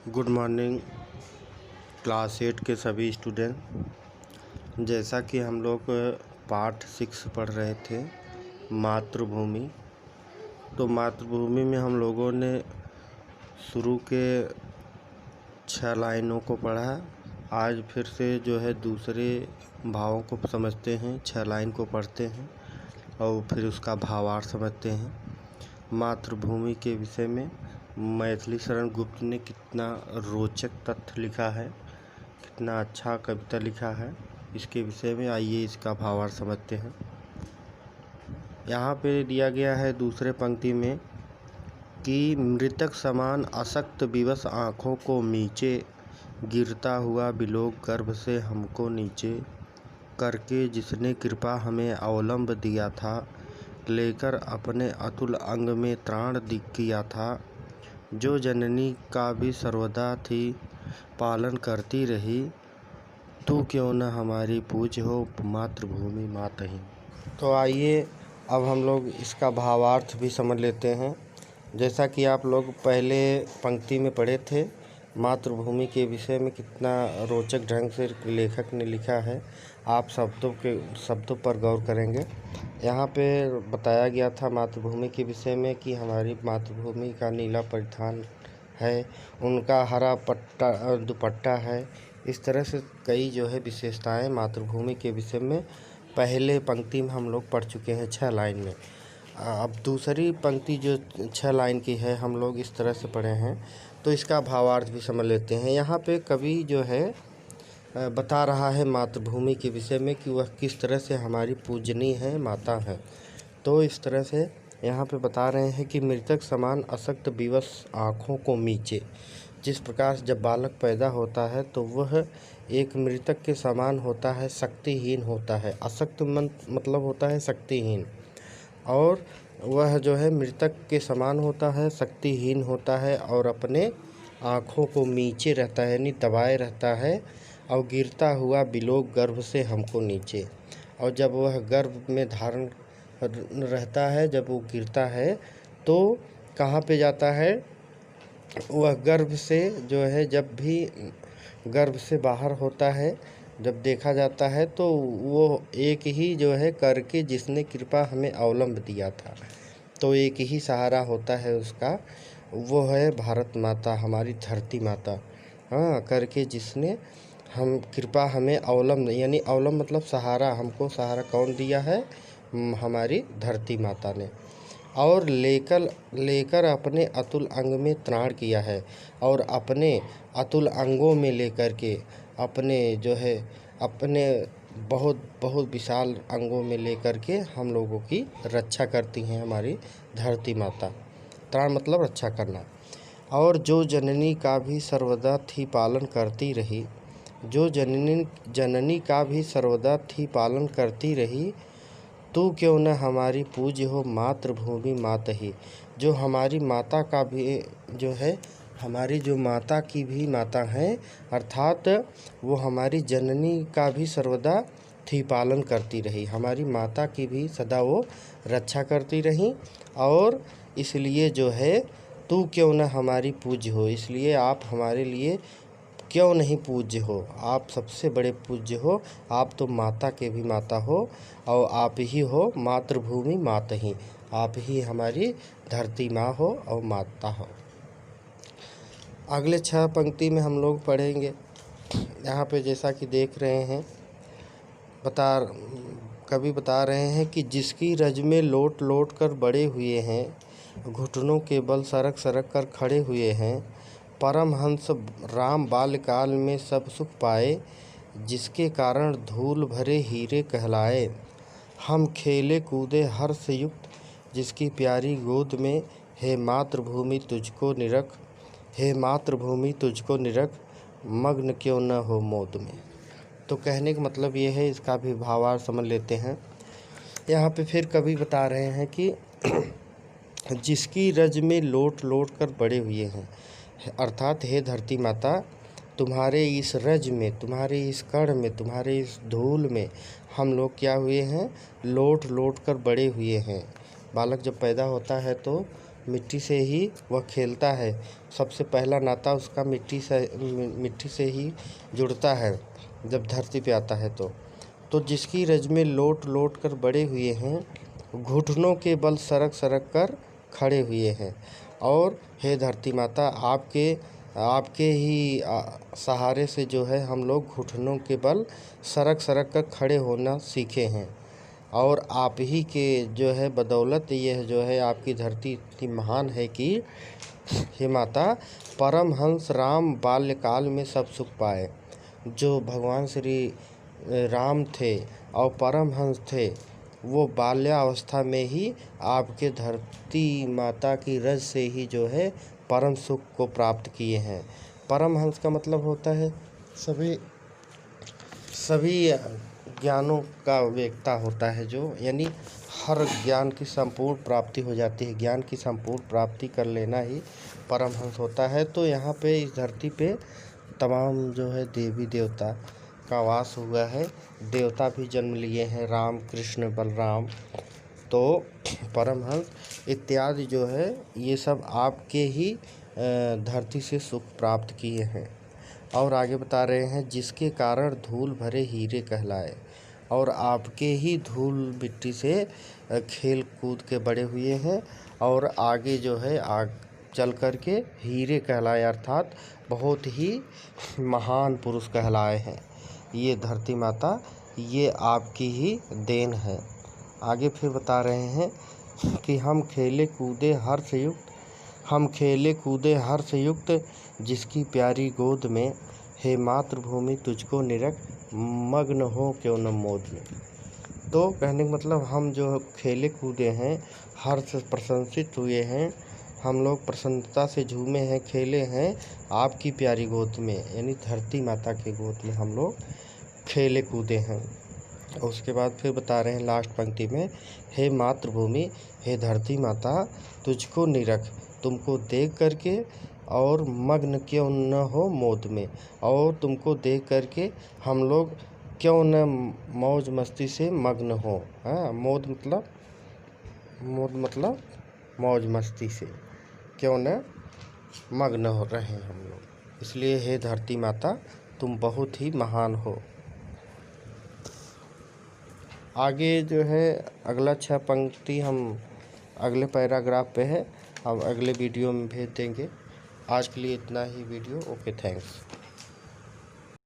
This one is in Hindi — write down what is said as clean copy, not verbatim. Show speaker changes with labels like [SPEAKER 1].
[SPEAKER 1] गुड मॉर्निंग क्लास 8 के सभी स्टूडेंट। जैसा कि हम लोग पार्ट 6 पढ़ रहे थे मातृभूमि, तो मातृभूमि में हम लोगों ने शुरू के 6 लाइनों को पढ़ा। आज फिर से जो है दूसरे भावों को समझते हैं, 6 लाइन को पढ़ते हैं और फिर उसका भावार्थ समझते हैं। मातृभूमि के विषय में मैथिली शरण गुप्त ने कितना रोचक तथ्य लिखा है, कितना अच्छा कविता लिखा है, इसके विषय में आइए इसका भावार्थ समझते हैं। यहाँ पे दिया गया है दूसरे पंक्ति में कि मृतक समान असक्त विवश आँखों को नीचे, गिरता हुआ बिलोक गर्भ से हमको नीचे, करके जिसने कृपा हमें अवलंब दिया था, लेकर अपने अतुल अंग में त्राण किया था, जो जननी का भी सर्वदा थी पालन करती रही, तू क्यों न हमारी पूज्य हो मातृभूमि मातहि। तो आइए अब हम लोग इसका भावार्थ भी समझ लेते हैं। जैसा कि आप लोग पहले पंक्ति में पढ़े थे, मातृभूमि के विषय में कितना रोचक ढंग से लेखक ने लिखा है। आप शब्दों पर गौर करेंगे। यहाँ पे बताया गया था मातृभूमि के विषय में कि हमारी मातृभूमि का नीला परिधान है, उनका हरा दुपट्टा है। इस तरह से कई जो है विशेषताएं मातृभूमि के विषय में पहले पंक्ति में हम लोग पढ़ चुके हैं 6 लाइन में। अब दूसरी पंक्ति जो 6 लाइन की है हम लोग इस तरह से पढ़े हैं, तो इसका भावार्थ भी समझ लेते हैं। यहाँ पे कवि जो है बता रहा है मातृभूमि के विषय में कि वह किस तरह से हमारी पूजनीय है, माता है। तो इस तरह से यहाँ पे बता रहे हैं कि मृतक समान असक्त विवश आँखों को मीचे। जिस प्रकार से जब बालक पैदा होता है तो वह एक मृतक के समान होता है, शक्तिहीन होता है। असक्त मतलब होता है शक्तिहीन, और वह जो है मृतक के समान होता है, शक्तिहीन होता है और अपने आँखों को नीचे रहता है, यानी दबाए रहता है, और गिरता हुआ बिलोक गर्भ से हमको नीचे। और जब वह गर्भ में धारण रहता है, जब वो गिरता है तो कहाँ पे जाता है, वह गर्भ से जो है जब भी गर्भ से बाहर होता है, जब देखा जाता है तो वो एक ही जो है करके जिसने कृपा हमें अवलंब दिया था, तो एक ही सहारा होता है उसका, वो है भारत माता, हमारी धरती माता। हाँ, करके जिसने हम कृपा हमें अवलंब, यानी अवलंब मतलब सहारा, हमको सहारा कौन दिया है, हमारी धरती माता ने। और लेकर अपने अतुल अंग में त्राण किया है, और अपने अतुल अंगों में लेकर के अपने जो है अपने बहुत बहुत विशाल अंगों में लेकर के हम लोगों की रक्षा करती हैं हमारी धरती माता। त्राण मतलब रक्षा करना। और जो जननी का भी सर्वदा थी पालन करती रही, जो जननी का भी सर्वदा थी पालन करती रही, तू क्यों न हमारी पूज्य हो मातृभूमि मातहि। जो हमारी माता का भी जो है, हमारी जो माता की भी माता हैं, अर्थात वो हमारी जननी का भी सर्वदा थी पालन करती रही, हमारी माता की भी सदा वो रक्षा करती रही। और इसलिए जो है तू क्यों न हमारी पूज्य हो, इसलिए आप हमारे लिए क्यों नहीं पूज्य हो, आप सबसे बड़े पूज्य हो, आप तो माता के भी माता हो, और आप ही हो मातृभूमि मातहि, आप ही हमारी धरती माँ हो और माता हो। अगले 6 पंक्ति में हम लोग पढ़ेंगे। यहाँ पे जैसा कि देख रहे हैं, कवि बता रहे हैं कि जिसकी रज में लोट लोट कर बड़े हुए हैं, घुटनों के बल सरक सरक कर खड़े हुए हैं, परमहंस राम बाल्यकाल में सब सुख पाए, जिसके कारण धूल भरे हीरे कहलाए, हम खेले कूदे हर्ष युक्त जिसकी प्यारी गोद में, हे मातृभूमि तुझको निरख, हे मातृभूमि तुझको निरख, मग्न क्यों न हो मोद में। तो कहने का मतलब ये है, इसका भी भावार्थ समझ लेते हैं। यहाँ पे फिर कवि बता रहे हैं कि जिसकी रज में लोट लोट कर बड़े हुए हैं, अर्थात हे धरती माता, तुम्हारे इस रज में, तुम्हारे इस कण में, तुम्हारे इस धूल में हम लोग क्या हुए हैं, लोट लोट कर बड़े हुए हैं। बालक जब पैदा होता है तो मिट्टी से ही वह खेलता है। सबसे पहला नाता उसका मिट्टी से ही जुड़ता है जब धरती पे आता है तो जिसकी रज में लोट लोट कर बड़े हुए हैं, घुटनों के बल सरक सरक कर खड़े हुए हैं। और हे धरती माता, आपके ही सहारे से जो है हम लोग घुटनों के बल सरक सरक कर खड़े होना सीखे हैं। और आप ही के जो है बदौलत यह जो है आपकी धरती इतनी महान है कि हे माता, परमहंस राम बाल्यकाल में सब सुख पाए। जो भगवान श्री राम थे और परमहंस थे, वो बाल्यावस्था में ही आपके धरती माता की रज से ही जो है परम सुख को प्राप्त किए हैं। परमहंस का मतलब होता है सभी ज्ञानों का वेत्ता होता है, जो यानी हर ज्ञान की संपूर्ण प्राप्ति हो जाती है। ज्ञान की संपूर्ण प्राप्ति कर लेना ही परमहंस होता है। तो यहाँ पे इस धरती पे तमाम जो है देवी देवता का वास हुआ है। देवता भी जन्म लिए हैं, राम कृष्ण बलराम, तो परमहंस इत्यादि जो है ये सब आपके ही धरती से सुख प्राप्त किए हैं। और आगे बता रहे हैं, जिसके कारण धूल भरे हीरे कहलाए। और आपके ही धूल मिट्टी से खेल कूद के बड़े हुए हैं और आगे जो है चल कर के हीरे कहलाए, अर्थात बहुत ही महान पुरुष कहलाए हैं। ये धरती माता, ये आपकी ही देन है। आगे फिर बता रहे हैं कि हम खेले कूदे हर्ष युक्त जिसकी प्यारी गोद में, हे मातृभूमि तुझको निरख मग्न हो क्यों न मोद में। तो कहने का मतलब, हम जो खेले कूदे हैं, हर्ष प्रशंसित हुए हैं, हम लोग प्रसन्नता से झूमे हैं, खेले हैं आपकी प्यारी गोद में, यानी धरती माता की गोद में हम लोग खेले कूदे हैं। उसके बाद फिर बता रहे हैं लास्ट पंक्ति में, हे मातृभूमि, हे धरती माता, तुझको निरख, तुमको देख करके और मग्न क्यों न हो मोद में। और तुमको देख करके हम लोग क्यों न मौज मस्ती से मग्न हो। मोद मतलब मौज मस्ती से क्यों न मग्न हो रहे हम लोग। इसलिए हे धरती माता, तुम बहुत ही महान हो। आगे जो है अगला 6 पंक्ति हम अगले पैराग्राफ पे है, हम अगले वीडियो में भेज देंगे। आज के लिए इतना ही वीडियो। Okay, thanks.